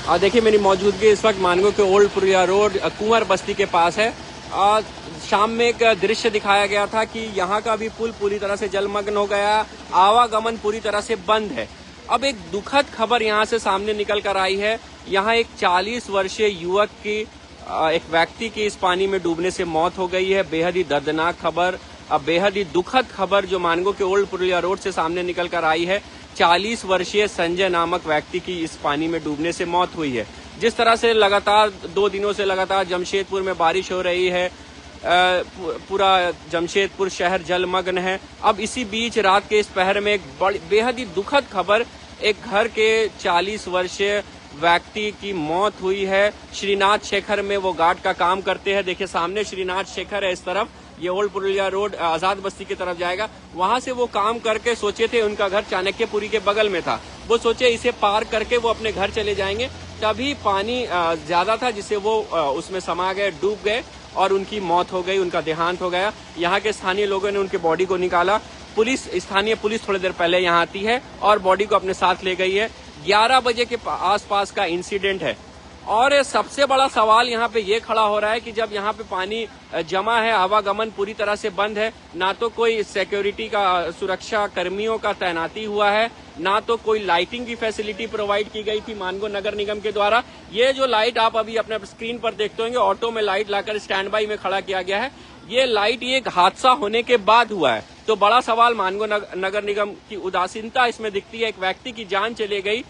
और देखिए मेरी मौजूदगी इस वक्त मानगो के ओल्ड पुरिया रोड कुंवर बस्ती के पास है। शाम में एक दृश्य दिखाया गया था कि यहाँ का भी पुल पूरी तरह से जलमग्न हो गया, आवागमन पूरी तरह से बंद है। अब एक दुखद खबर यहाँ से सामने निकल कर आई है। यहाँ एक 40 वर्षीय युवक की एक व्यक्ति की इस पानी में डूबने से मौत हो गई है। बेहद ही दर्दनाक खबर, बेहद ही दुखद खबर जो मानगो के ओल्ड पुरिया रोड से सामने निकल कर आई है। 40 वर्षीय संजय नामक व्यक्ति की इस पानी में डूबने से मौत हुई है। जिस तरह से लगातार 2 दिनों से लगातार जमशेदपुर में बारिश हो रही है, पूरा जमशेदपुर शहर जलमग्न है। अब इसी बीच रात के इस पहर में एक बेहद ही दुखद खबर, एक घर के 40 वर्षीय व्यक्ति की मौत हुई है। श्रीनाथ शेखर में वो गार्ड का काम करते हैं। देखिए सामने श्रीनाथ शेखर है, इस तरफ ये ओल्ड पुरुलिया रोड आजाद बस्ती की तरफ जाएगा। वहां से वो काम करके सोचे थे, उनका घर चाणक्यपुरी के बगल में था, वो सोचे इसे पार करके वो अपने घर चले जाएंगे। तभी पानी ज्यादा था जिससे वो उसमें समा गए, डूब गए और उनकी मौत हो गई, उनका देहांत हो गया। यहाँ के स्थानीय लोगों ने उनके बॉडी को निकाला। स्थानीय पुलिस थोड़ी देर पहले यहाँ आती है और बॉडी को अपने साथ ले गई है। 11 बजे के आसपास का इंसिडेंट है। और सबसे बड़ा सवाल यहाँ पे ये खड़ा हो रहा है कि जब यहाँ पे पानी जमा है, आवागमन पूरी तरह से बंद है, ना तो कोई सिक्योरिटी का, सुरक्षा कर्मियों का तैनाती हुआ है, ना तो कोई लाइटिंग की फैसिलिटी प्रोवाइड की गई थी मानगो नगर निगम के द्वारा। ये जो लाइट आप अभी अपने स्क्रीन पर देखते होंगे, ऑटो में लाइट लाकर स्टैंड बाई में खड़ा किया गया है। ये लाइट ये हादसा होने के बाद हुआ है। तो बड़ा सवाल मानगो नगर निगम की उदासीनता इसमें दिखती है। एक व्यक्ति की जान चली गई,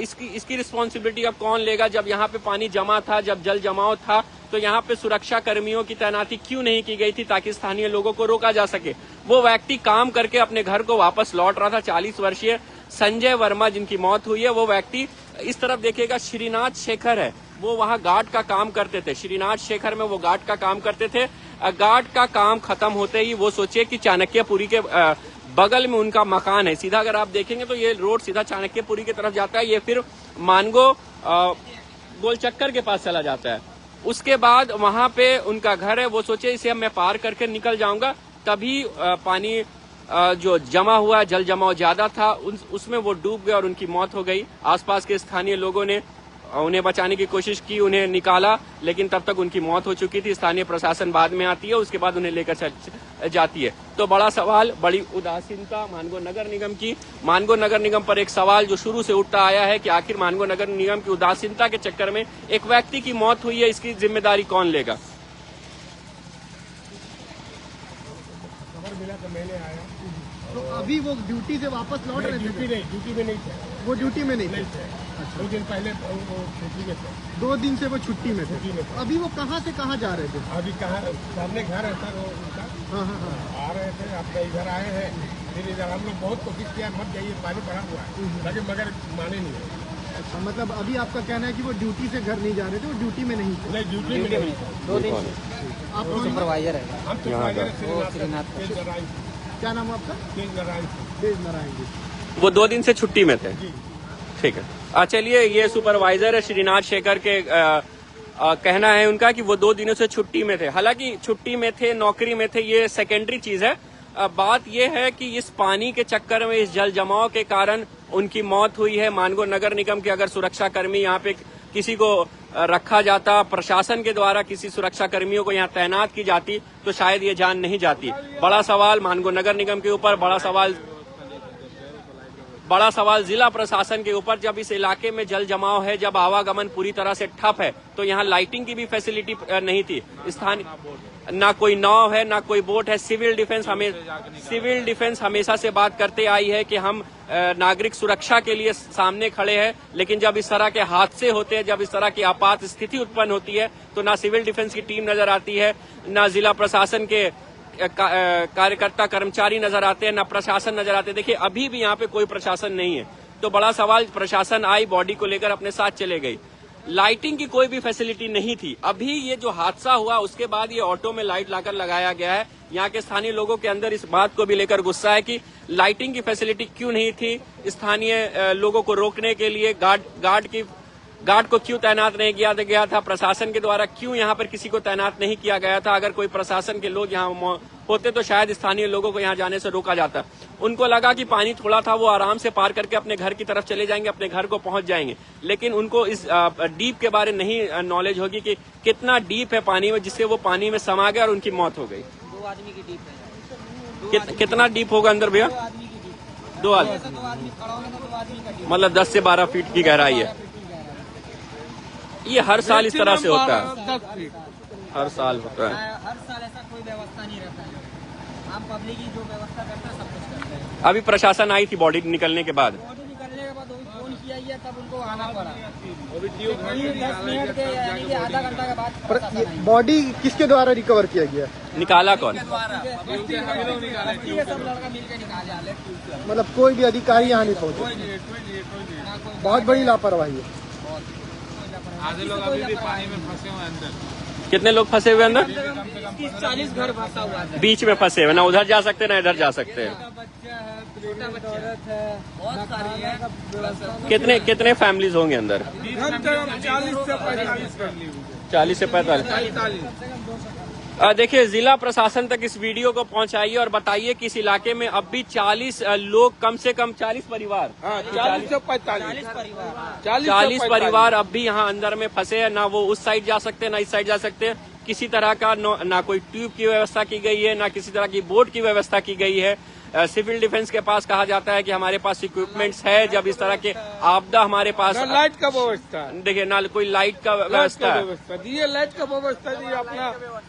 इसकी रिस्पॉन्सिबिलिटी अब कौन लेगा? जब यहाँ पे पानी जमा था, जब जल जमाव था, तो यहाँ पे सुरक्षा कर्मियों की तैनाती क्यों नहीं की गई थी ताकि स्थानीय लोगों को रोका जा सके? वो व्यक्ति काम करके अपने घर को वापस लौट रहा था। 40 वर्षीय संजय वर्मा जिनकी मौत हुई है, वो व्यक्ति इस तरफ देखिएगा श्रीनाथ शेखर है, वो वहाँ गार्ड का काम करते थे। श्रीनाथ शेखर में वो गार्ड का काम करते थे। गार्ड का काम खत्म होते ही वो सोचे कि चाणक्यपुरी के बगल में उनका मकान है। सीधा अगर आप देखेंगे तो ये रोड सीधा चाणक्यपुरी की तरफ जाता है, ये फिर मानगो गोल चक्कर के पास चला जाता है। उसके बाद वहां पे उनका घर है, वो सोचे इसे मैं पार करके निकल जाऊंगा। तभी पानी जो जमा हुआ, जल जमाव ज्यादा था, उसमें वो डूब गए और उनकी मौत हो गई। आसपास के स्थानीय लोगों ने उन्हें बचाने की कोशिश की, उन्हें निकाला, लेकिन तब तक उनकी मौत हो चुकी थी। स्थानीय प्रशासन बाद में आती है, उसके बाद उन्हें लेकर जाती है। तो बड़ा सवाल, बड़ी उदासीनता मानगो नगर निगम की। मानगो नगर निगम पर एक सवाल जो शुरू से उठता आया है कि आखिर मानगो नगर निगम की उदासीनता के चक्कर में एक व्यक्ति की मौत हुई है, इसकी जिम्मेदारी कौन लेगा? खबर मिला तो मैंने आया। तो अभी वो ड्यूटी से वापस लौट रहे थे? ड्यूटी में नहीं थे। वो ड्यूटी में नहीं थे? अच्छा। 2 दिन पहले वो छुट्टी में थे। 2 दिन से वो छुट्टी में थे। अभी वो कहाँ से कहाँ जा रहे थे? अभी कहाँ, सामने घर है सर उनका। हाँ। आ रहे थे, अपने इधर आए हैं। फिर इधर हम लोग बहुत कोशिश किया, मत जाइए, पानी पड़ा हुआ है, लेकिन मगर माने नहीं। अच्छा, मतलब अभी आपका कहना है कि वो ड्यूटी से घर नहीं जा रहे थे, वो ड्यूटी में नहीं थे? नहीं, ड्यूटी में नहीं थे। 2 दिन से। आप सुपरवाइजर है? हम सुपरवाइजर। क्या नाम है आपका? तेज नारायण जी। वो 2 दिन से छुट्टी में थे। ठीक है, चलिए, ये सुपरवाइजर है श्रीनाथ शेखर के कहना है उनका कि वो 2 दिनों से छुट्टी में थे। हालांकि छुट्टी में थे, नौकरी में थे, ये सेकेंडरी चीज है। बात यह है कि इस पानी के चक्कर में, इस जल जमाव के कारण उनकी मौत हुई है। मानगो नगर निगम के अगर सुरक्षा कर्मी यहाँ पे किसी को रखा जाता, प्रशासन के द्वारा किसी सुरक्षा कर्मियों को यहाँ तैनात की जाती, तो शायद ये जान नहीं जाती। बड़ा सवाल मानगो नगर निगम के ऊपर, बड़ा सवाल जिला प्रशासन के ऊपर। जब इस इलाके में जल जमाव है, जब आवागमन पूरी तरह से ठप है, तो यहाँ लाइटिंग की भी फैसिलिटी नहीं थी। स्थानीय ना कोई नाव है, ना कोई बोट है। सिविल डिफेंस हमेशा से बात करते आई है कि हम नागरिक सुरक्षा के लिए सामने खड़े हैं, लेकिन जब इस तरह के हादसे होते हैं, जब इस तरह की आपात स्थिति उत्पन्न होती है, तो ना सिविल डिफेंस की टीम नजर आती है, ना जिला प्रशासन के कार्यकर्ता कर्मचारी नजर आते हैं, ना प्रशासन नजर आते हैं। देखिए अभी भी यहाँ पे कोई प्रशासन नहीं है। तो बड़ा सवाल, प्रशासन आई, बॉडी को लेकर अपने साथ चले गई। लाइटिंग की कोई भी फैसिलिटी नहीं थी। अभी ये जो हादसा हुआ उसके बाद ये ऑटो में लाइट लाकर लगाया गया है। यहाँ के स्थानीय लोगों के अंदर इस बात को भी लेकर गुस्सा है कि लाइटिंग की फैसिलिटी क्यों नहीं थी, स्थानीय लोगों को रोकने के लिए गार्ड को क्यों तैनात नहीं किया गया था, प्रशासन के द्वारा क्यों यहाँ पर किसी को तैनात नहीं किया गया था। अगर कोई प्रशासन के लोग यहाँ होते तो शायद स्थानीय लोगों को यहाँ जाने से रोका जाता। उनको लगा कि पानी थोड़ा था, वो आराम से पार करके अपने घर की तरफ चले जाएंगे, अपने घर को पहुंच जाएंगे। लेकिन उनको इस डीप के बारे नहीं नॉलेज होगी कि कितना डीप है पानी में, जिससे वो पानी में समा गए और उनकी मौत हो गई। 2 आदमी की डीप है। कितना डीप होगा अंदर भैया? 2 आदमी की डीप। 2 आदमी, 2 आदमी खड़ा होगा तो 2 आदमी का डीप। मतलब 10 से 12 फीट की गहराई है। ये हर साल इस तरह से होता है, हर साल होता है। हर साल ऐसा कोई व्यवस्था नहीं रहता है। आम पब्लिक ही जो व्यवस्था करता है सब कुछ करता है। अभी प्रशासन आई थी बॉडी निकलने के बाद, बॉडी निकलने के बाद फोन किया ही है, तब उनको आना पड़ा। 10 मिनट के यानी कि आधा घंटा के बाद प्रशासन आई। बॉडी किसके द्वारा रिकवर किया गया? निकाला कौन? बस्ती के सब लड़का मिलकर निकाले आले। मतलब कोई भी अधिकारी यहाँ नहीं पहुँचे। बहुत बड़ी लापरवाही है। आधे लोग अभी भी पानी में फंसे हुए अंदर। कितने लोग फंसे हुए अंदर? 30-40 घर फंसा हुआ है। बीच में फंसे हुए, ना उधर जा सकते ना इधर जा सकते हैं। बच्चा है, छोटा बच्चा है, बहुत सारी है। कितने फैमिलीज होंगे अंदर? 40 से 45। देखिए, जिला प्रशासन तक इस वीडियो को पहुंचाइए और बताइए कि इस इलाके में अब भी 40 लोग, कम से कम 40 परिवार, 40 से 45 40 परिवार अब भी यहाँ अंदर में फंसे हैं। ना वो उस साइड जा सकते हैं, ना इस साइड जा सकते हैं। किसी तरह का ना कोई ट्यूब की व्यवस्था की गई है, ना किसी तरह की बोट की व्यवस्था की गई है। सिविल डिफेंस के पास कहा जाता है कि हमारे पास इक्विपमेंट्स है, जब इस तरह के आपदा हमारे पास। लाइट का व्यवस्था, देखिए, ना कोई लाइट का व्यवस्था है। दिए लाइट का व्यवस्था दिए, अपना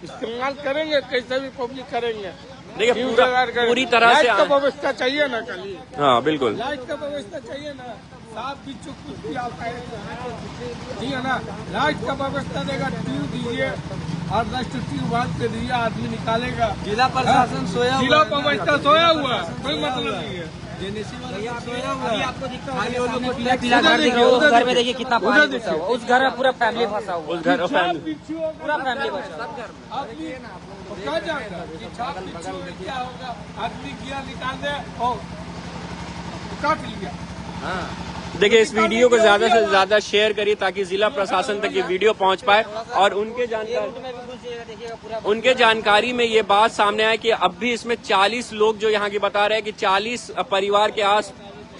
इस्तेमाल करेंगे, कैसे भी पब्लिक करेंगे। देखिए, पूरी तरह से लाइट का व्यवस्था चाहिए ना, खाली हाँ बिल्कुल लाइट का व्यवस्था चाहिए ना। साफ भी चुप कुछ भी आता है, ठीक है ना। लाइट का व्यवस्था देगा, ट्यूब दीजिए और ट्यूब बांध के दीजिए, आदमी निकालेगा। जिला प्रशासन सोया हुआ, जिला व्यवस्था सोया हुआ, कोई मतलब नहीं है। अभी आपको दिखता होगा पीला घर देखिए, उस घर में देखिए कितना पानी घुसा हुआ। उस घर में पूरा फैमिली फंसा हुआ, उस घर पूरा फैमिली फंसा। आदमी क्या जाएगा कि छाप बिच्छू में क्या होगा। आदमी गिरा निकाल दे और काट लिया। देखिए, इस वीडियो को ज्यादा से ज्यादा शेयर करिए ताकि जिला प्रशासन तक ये वीडियो पहुंच पाए और उनके जानकारी में ये बात सामने आए कि अब भी इसमें 40 लोग जो यहाँ की बता रहे हैं कि 40 परिवार के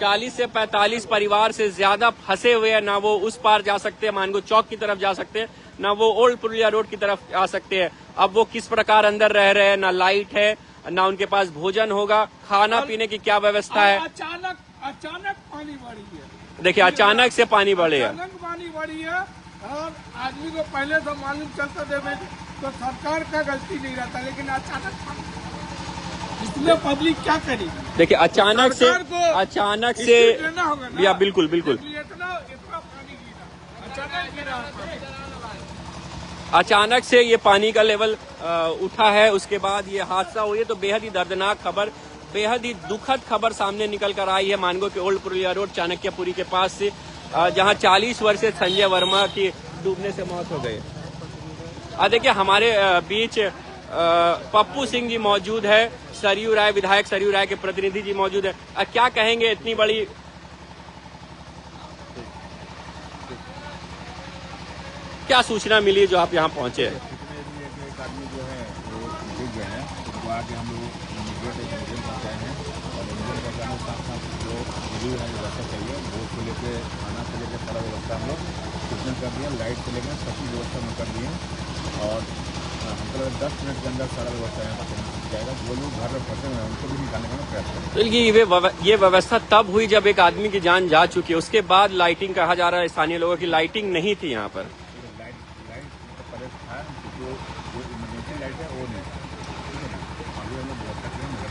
40 से 45 परिवार से ज्यादा फंसे हुए हैं। ना वो उस पार जा सकते हैं, मानगो चौक की तरफ जा सकते हैं, ना वो ओल्ड पुलिया रोड की तरफ आ सकते हैं। अब वो किस प्रकार अंदर रह रहे हैं, ना लाइट है, ना उनके पास भोजन होगा, खाना पीने की क्या व्यवस्था है। अचानक पानी बढ़ी है। देखिए, अचानक से पानी बढ़े है। अचानक पानी बढ़ी है और आदमी को पहले से मालूम चलता देवे तो सरकार का गलती नहीं रहता, लेकिन अचानक पानी, इसमें पब्लिक क्या करेगी? देखिए, अचानक से देना होगा ना। या बिल्कुल बिल्कुल इतना पानी गिरा, अचानक गिरा। अचानक से ये पानी का लेवल उठा है, उसके बाद ये हादसा हुई है। तो बेहद ही दर्दनाक खबर, बेहद ही दुखद खबर सामने निकल कर आई है मानगो के ओल्ड पुलिया रोड चाणक्यपुरी के पास से, जहां 40 वर्षीय संजय वर्मा की डूबने से मौत हो गई। देखिए, हमारे बीच पप्पू सिंह जी मौजूद है, सरयू राय, विधायक सरयू राय के प्रतिनिधि जी मौजूद है। क्या कहेंगे, इतनी बड़ी क्या सूचना मिली जो आप यहाँ पहुंचे हैं? एक आदमी जो है वो गिर गए हैं, उसको आगे हम लोग इमीडिएट पहुँचाए हैं और इमीडिएट पहुँचाने के साथ साथ जो रिव्यू है व्यवस्था चाहिए, बोट को लेकर, खाना से लेकर सारा व्यवस्था हम लोग ट्रीटमेंट कर दिए, लाइट से लेकर सबकी व्यवस्था हम कर दिए और हमको लगा 10 मिनट के अंदर सारा व्यवस्था यहाँ पर जाएगा। जो लोग घर में फंसे हुए हैं उनको भी निकालने का प्रयास करेंगे। ये व्यवस्था तब हुई जब एक आदमी की जान जा चुकी है, उसके बाद लाइटिंग कहा जा रहा है स्थानीय लोगों की लाइटिंग नहीं थी यहाँ पर। जो इमरजेंसी लाइट है वो नहीं, ठीक है ना। अभी हम लोग व्यवस्था करेंगे,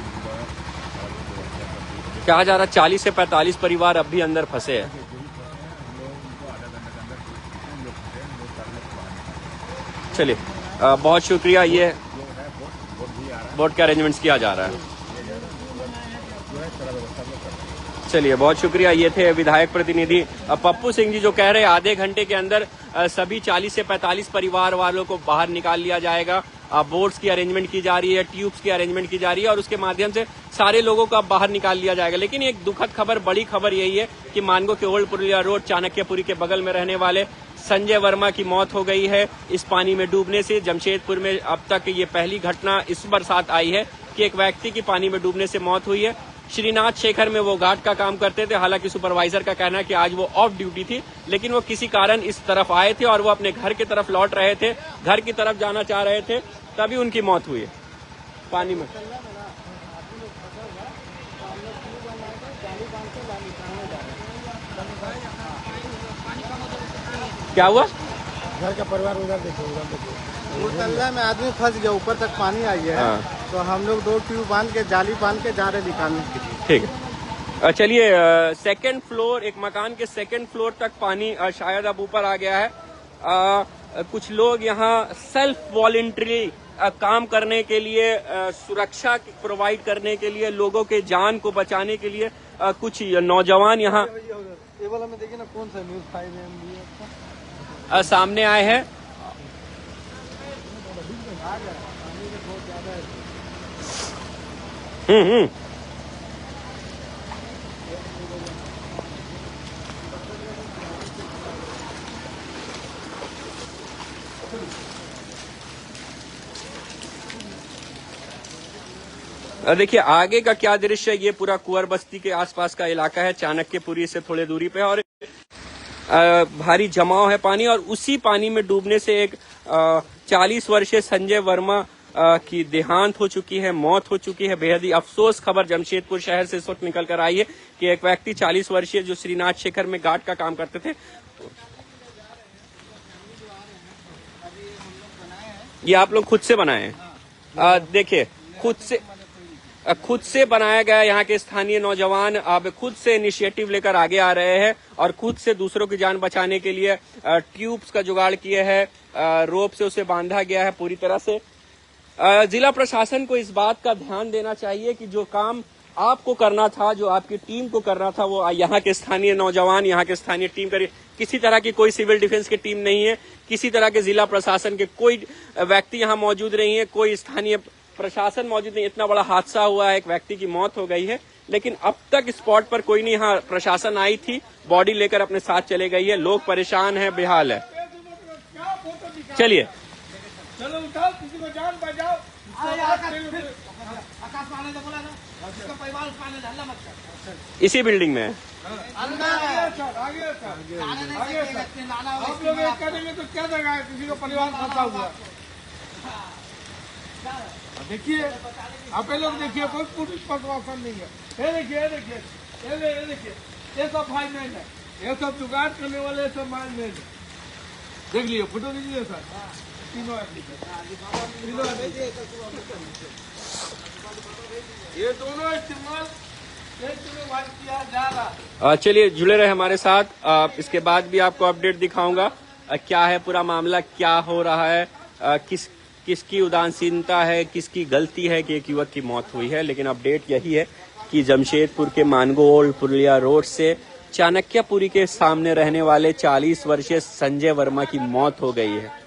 कहा जा रहा है 40 से 45 परिवार अब भी अंदर फंसे हैं। हम लोग उनको आधा घंटे के अंदर कितने लोग फंसे हैं, लोग सारे लोग बाहर निकालेंगे। चलिए, बहुत शुक्रिया। ये जो है बोट भी आ रहा है, बोट का अरेंजमेंट्स किया जा रहा है। जो है सारा व्यवस्था हम लोग करते हैं। चलिए, बहुत शुक्रिया। ये थे विधायक प्रतिनिधि पप्पू सिंह जी जो कह रहे हैं आधे घंटे के अंदर सभी 40 से 45 परिवार वालों को बाहर निकाल लिया जाएगा। बोट्स की अरेंजमेंट की जा रही है, ट्यूब्स की अरेंजमेंट की जा रही है और उसके माध्यम से सारे लोगों को अब बाहर निकाल लिया जाएगा। लेकिन एक दुखद खबर, बड़ी खबर यही है कि मानगो के ओल्ड पुलिया रोड चाणक्यपुरी के बगल में रहने वाले संजय वर्मा की मौत हो गई है इस पानी में डूबने से। जमशेदपुर में अब तक ये पहली घटना इस बरसात आई है कि एक व्यक्ति की पानी में डूबने से मौत हुई है। श्रीनाथ शेखर में वो घाट का काम करते थे। हालांकि सुपरवाइजर का कहना है कि आज वो ऑफ ड्यूटी थी, लेकिन वो किसी कारण इस तरफ आए थे और वो अपने घर की तरफ लौट रहे थे, घर की तरफ जाना चाह रहे थे, तभी उनकी मौत हुई है पानी में। क्या हुआ? घर का परिवार उधर देखो, मुतल्ला में आदमी फंस गया, ऊपर तक पानी आई है। तो हम लोग 2 ट्यूब बांध के जाली बांध के जा रहे निकालने के लिए। ठीक है, चलिए सेकंड फ्लोर, एक मकान के सेकंड फ्लोर तक पानी शायद अब ऊपर आ गया है। कुछ लोग यहाँ सेल्फ वॉलंटरी काम करने के लिए, सुरक्षा प्रोवाइड करने के लिए, लोगों के जान को बचाने के लिए कुछ नौजवान यहाँ में देखिए ना कौन सा न्यूज़ 5 सामने आए हैं। देखिए आगे का क्या दृश्य है। ये पूरा कुंवर बस्ती के आसपास का इलाका है, चाणक्यपुरी से थोड़े दूरी पे, और भारी जमाव है पानी, और उसी पानी में डूबने से एक 40 वर्षीय संजय वर्मा की देहांत हो चुकी है, मौत हो चुकी है। बेहद ही अफसोस खबर जमशेदपुर शहर से इस वक्त निकल कर आई है कि एक व्यक्ति 40 वर्षीय जो श्रीनाथ शेखर में घाट का काम करते थे, ये आप लोग खुद से बनाए हैं। देखिए खुद से बनाया गया। यहाँ के स्थानीय नौजवान अब खुद से इनिशिएटिव लेकर आगे आ रहे हैं और खुद से दूसरों की जान बचाने के लिए ट्यूब्स का जुगाड़ किए हैं, रोप से उसे बांधा गया है पूरी तरह से। जिला प्रशासन को इस बात का ध्यान देना चाहिए कि जो काम आपको करना था, जो आपकी टीम को करना था, वो यहाँ के स्थानीय नौजवान, यहाँ के स्थानीय टीम करे। किसी तरह की कोई सिविल डिफेंस की टीम नहीं है, किसी तरह के जिला प्रशासन के कोई व्यक्ति यहाँ मौजूद नहीं है, कोई स्थानीय प्रशासन मौजूद नहीं। इतना बड़ा हादसा हुआ है, एक व्यक्ति की मौत हो गई है, लेकिन अब तक स्पॉट पर कोई नहीं। यहाँ प्रशासन आई थी, बॉडी लेकर अपने साथ चले गई है। लोग परेशान है, बेहाल है। चलिए चलो उठाओ, किसी को जान बचाओ। इसी बिल्डिंग में है। आप लोग एक करेंगे तो क्या जगह है, किसी को परिवार फंसा हुआ। देखिए आप लोग देखिए, कोई पुलिस प्रशासन नहीं है। ये देखिए, ये देखिए, ये देखिए, ये सब भाई मैन है, ये सब जुगाड़ करने वाले सब भाई मैन है। देख लिए, फोटो दीजिए सर, तीनों ये दोनों इस्तेमाल किया जा रहा। चलिए जुड़े रहे हमारे साथ। इसके बाद भी आपको अपडेट दिखाऊंगा क्या है पूरा मामला, क्या हो रहा है, किसकी उदासीनता है, किसकी गलती है कि एक युवक की मौत हुई है। लेकिन अपडेट यही है कि जमशेदपुर के मानगो ओल्ड पुरलिया रोड से चाणक्यपुरी के सामने रहने वाले 40 वर्षीय संजय वर्मा की मौत हो गई है।